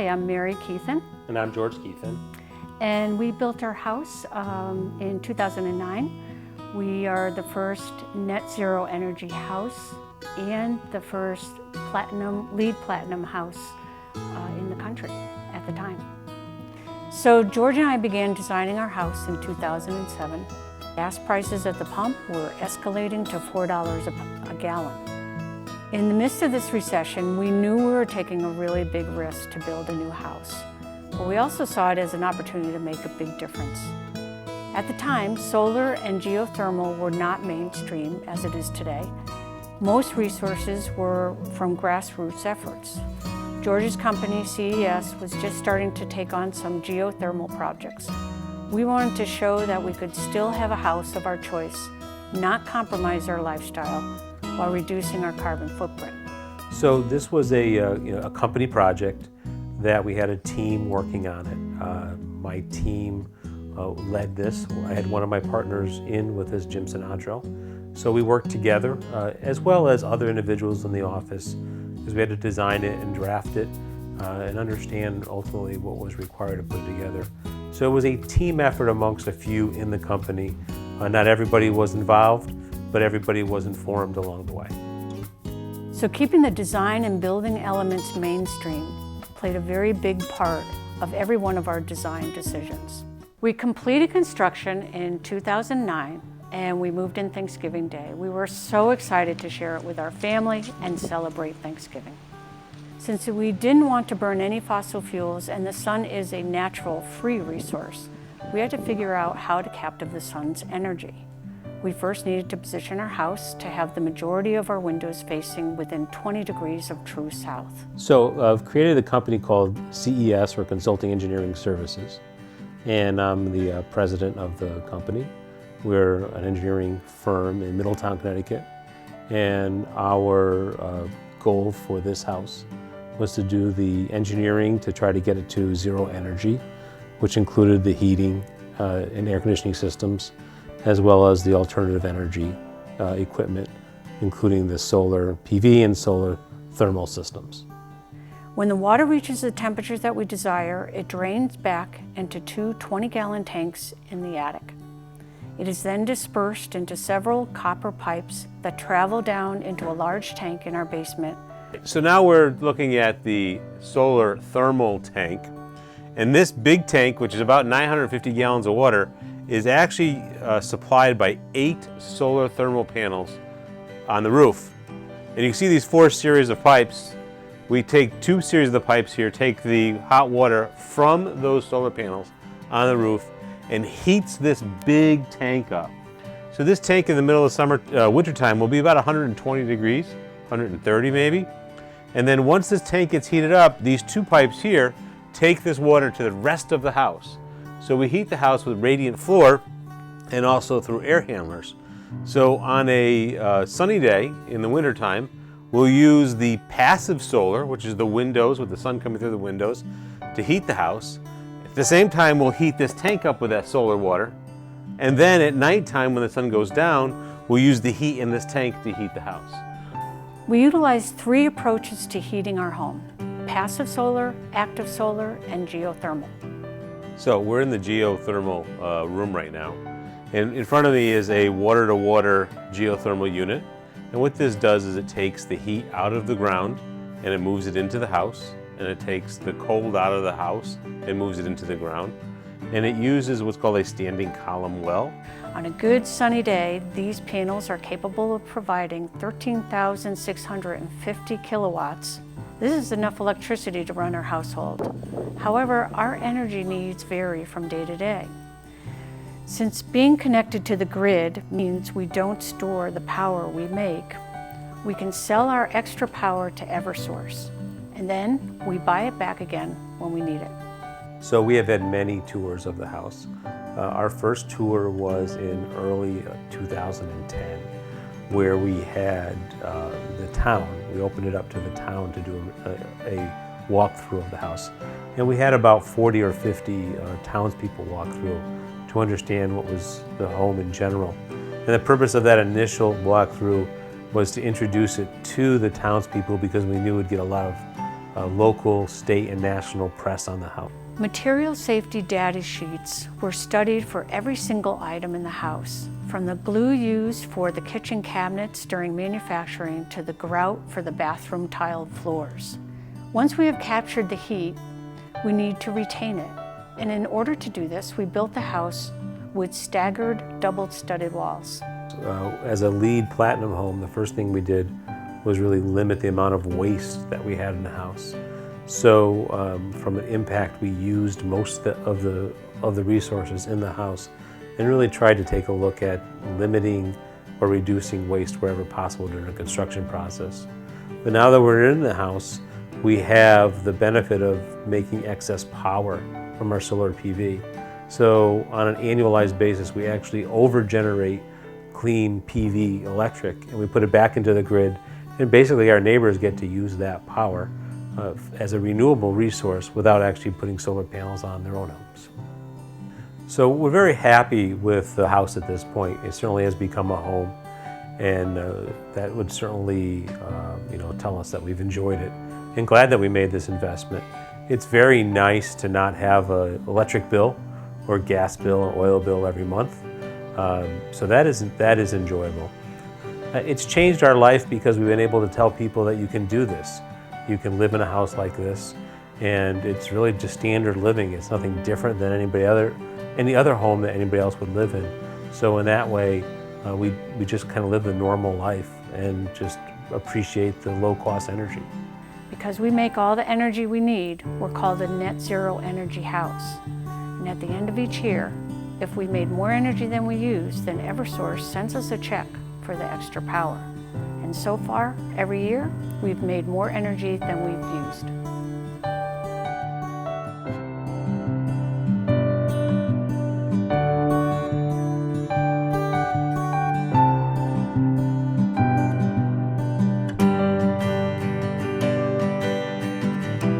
Hi, I'm Mary Keithan. And I'm George Keithan. And we built our house in 2009. We are the first net zero energy house and the first LEED Platinum house in the country at the time. So George and I began designing our house in 2007. Gas prices at the pump were escalating to $4 a gallon. In the midst of this recession, we knew we were taking a really big risk to build a new house. But we also saw it as an opportunity to make a big difference. At the time, solar and geothermal were not mainstream as it is today. Most resources were from grassroots efforts. George's company, CES, was just starting to take on some geothermal projects. We wanted to show that we could still have a house of our choice, not compromise our lifestyle, while reducing our carbon footprint. So this was a company project that we had a team working on it. My team led this. I had one of my partners in with us, Jim Sinatro. So we worked together, as well as other individuals in the office, because we had to design it and draft it and understand ultimately what was required to put it together. So it was a team effort amongst a few in the company. Not everybody was involved, but everybody was informed along the way. So keeping the design and building elements mainstream played a very big part of every one of our design decisions. We completed construction in 2009 and we moved in Thanksgiving Day. We were so excited to share it with our family and celebrate Thanksgiving. Since we didn't want to burn any fossil fuels and the sun is a natural free resource, we had to figure out how to capture the sun's energy. We first needed to position our house to have the majority of our windows facing within 20 degrees of true south. So I've created a company called CES, or Consulting Engineering Services, and I'm the president of the company. We're an engineering firm in Middletown, Connecticut, and our goal for this house was to do the engineering to try to get it to zero energy, which included the heating and air conditioning systems, as well as the alternative energy equipment, including the solar PV and solar thermal systems. When the water reaches the temperatures that we desire, it drains back into two 20-gallon tanks in the attic. It is then dispersed into several copper pipes that travel down into a large tank in our basement. So now we're looking at the solar thermal tank, and this big tank, which is about 950 gallons of water, is actually supplied by 8 solar thermal panels on the roof. And you can see these 4 series of pipes. We take 2 series of the pipes here, take the hot water from those solar panels on the roof and heats this big tank up. So this tank in the middle of summer, wintertime will be about 120 degrees, 130 maybe. And then once this tank gets heated up, these 2 pipes here take this water to the rest of the house. So we heat the house with radiant floor and also through air handlers. So on a sunny day in the wintertime, we'll use the passive solar, which is the windows with the sun coming through the windows, to heat the house. At the same time, we'll heat this tank up with that solar water. And then at nighttime, when the sun goes down, we'll use the heat in this tank to heat the house. We utilize 3 approaches to heating our home: passive solar, active solar, and geothermal. So we're in the geothermal room right now. And in front of me is a water-to-water geothermal unit. And what this does is it takes the heat out of the ground and it moves it into the house. And it takes the cold out of the house and moves it into the ground. And it uses what's called a standing column well. On a good sunny day, these panels are capable of providing 13,650 kilowatts. This is enough electricity to run our household. However, our energy needs vary from day to day. Since being connected to the grid means we don't store the power we make, we can sell our extra power to Eversource, and then we buy it back again when we need it. So we have had many tours of the house. Our first tour was in early 2010, where we had the town. We opened it up to the town to do a walkthrough of the house. And we had about 40 or 50 townspeople walk through to understand what was the home in general. And the purpose of that initial walkthrough was to introduce it to the townspeople, because we knew we'd get a lot of local, state, and national press on the house. Material safety data sheets were studied for every single item in the house, from the glue used for the kitchen cabinets during manufacturing to the grout for the bathroom tiled floors. Once we have captured the heat, we need to retain it. And in order to do this, we built the house with staggered double-studded walls. As a LEED Platinum home, the first thing we did was really limit the amount of waste that we had in the house. So from an impact, we used most of the resources in the house and really tried to take a look at limiting or reducing waste wherever possible during the construction process. But now that we're in the house, we have the benefit of making excess power from our solar PV. So on an annualized basis, we actually over-generate clean PV electric, and we put it back into the grid, and basically our neighbors get to use that power as a renewable resource without actually putting solar panels on their own homes. So we're very happy with the house at this point. It certainly has become a home, and that would certainly tell us that we've enjoyed it, and glad that we made this investment. It's very nice to not have an electric bill or gas bill or oil bill every month. So that is enjoyable. It's changed our life because we've been able to tell people that you can do this. You can live in a house like this, and it's really just standard living. It's nothing different than any other home that anybody else would live in. So in that way, we just kind of live the normal life and just appreciate the low-cost energy. Because we make all the energy we need, we're called a net zero energy house. And at the end of each year, if we made more energy than we use, then Eversource sends us a check for the extra power. And so far, every year, we've made more energy than we've used.